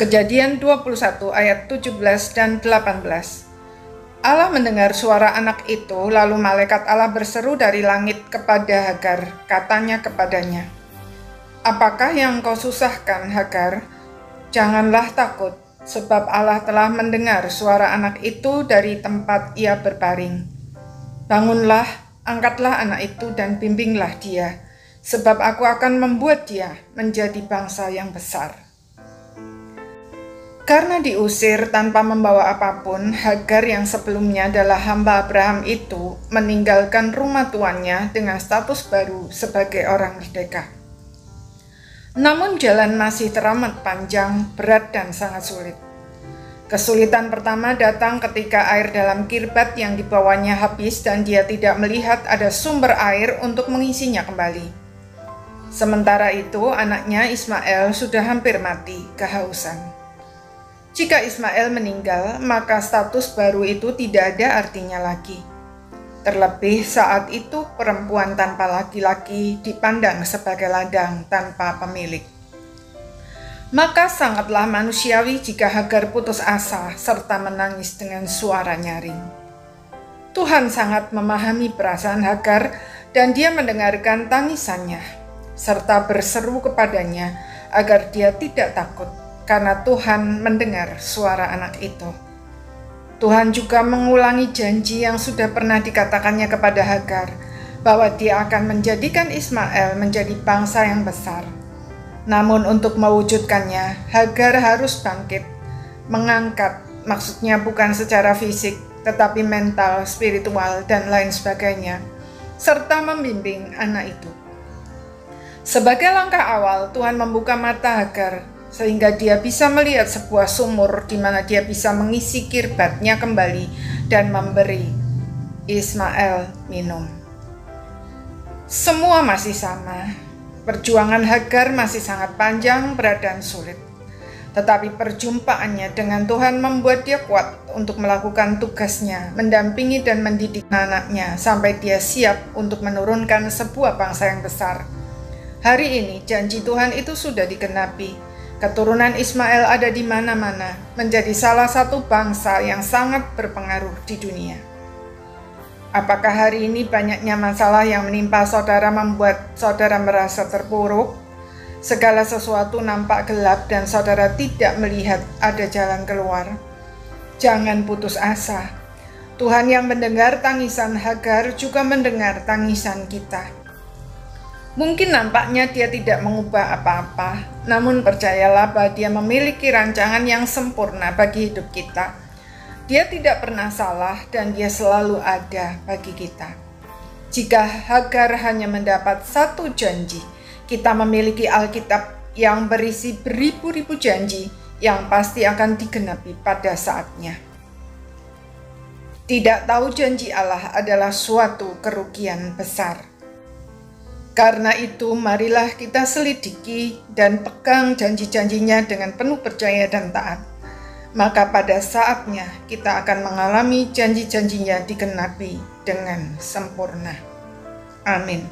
Kejadian 21 ayat 17 dan 18. Allah mendengar suara anak itu, lalu malaikat Allah berseru dari langit kepada Hagar, katanya kepadanya, "Apakah yang kau susahkan, Hagar? Janganlah takut, sebab Allah telah mendengar suara anak itu dari tempat ia berbaring. Bangunlah, angkatlah anak itu dan bimbinglah dia, sebab aku akan membuat dia menjadi bangsa yang besar." Karena diusir tanpa membawa apapun, Hagar yang sebelumnya adalah hamba Abraham itu meninggalkan rumah tuannya dengan status baru sebagai orang merdeka. Namun jalan masih teramat panjang, berat dan sangat sulit. Kesulitan pertama datang ketika air dalam kirbat yang dibawanya habis dan dia tidak melihat ada sumber air untuk mengisinya kembali. Sementara itu anaknya Ismail sudah hampir mati kehausan. Jika Ismail meninggal, maka status baru itu tidak ada artinya lagi. Terlebih saat itu perempuan tanpa laki-laki dipandang sebagai ladang tanpa pemilik. Maka sangatlah manusiawi jika Hagar putus asa serta menangis dengan suara nyaring. Tuhan sangat memahami perasaan Hagar dan dia mendengarkan tangisannya, serta berseru kepadanya agar dia tidak takut. Karena Tuhan mendengar suara anak itu. Tuhan juga mengulangi janji yang sudah pernah dikatakannya kepada Hagar, bahwa dia akan menjadikan Ismail menjadi bangsa yang besar. Namun untuk mewujudkannya, Hagar harus bangkit, mengangkat, maksudnya bukan secara fisik, tetapi mental, spiritual, dan lain sebagainya, serta membimbing anak itu. Sebagai langkah awal, Tuhan membuka mata Hagar, sehingga dia bisa melihat sebuah sumur di mana dia bisa mengisi kirbatnya kembali dan memberi Ismail minum. Semua masih sama. Perjuangan Hagar masih sangat panjang, berat dan sulit. Tetapi perjumpaannya dengan Tuhan membuat dia kuat untuk melakukan tugasnya, mendampingi dan mendidik anaknya sampai dia siap untuk menurunkan sebuah bangsa yang besar. Hari ini janji Tuhan itu sudah digenapi. Keturunan Ismail ada di mana-mana, menjadi salah satu bangsa yang sangat berpengaruh di dunia. Apakah hari ini banyaknya masalah yang menimpa saudara membuat saudara merasa terpuruk? Segala sesuatu nampak gelap dan saudara tidak melihat ada jalan keluar. Jangan putus asa. Tuhan yang mendengar tangisan Hagar juga mendengar tangisan kita. Mungkin nampaknya dia tidak mengubah apa-apa, namun percayalah bahwa dia memiliki rancangan yang sempurna bagi hidup kita. Dia tidak pernah salah dan dia selalu ada bagi kita. Jika Hagar hanya mendapat satu janji, kita memiliki Alkitab yang berisi beribu-ribu janji yang pasti akan digenapi pada saatnya. Tidak tahu janji Allah adalah suatu kerugian besar. Karena itu, marilah kita selidiki dan pegang janji-janjinya dengan penuh percaya dan taat. Maka pada saatnya kita akan mengalami janji-janjinya digenapi dengan sempurna. Amin.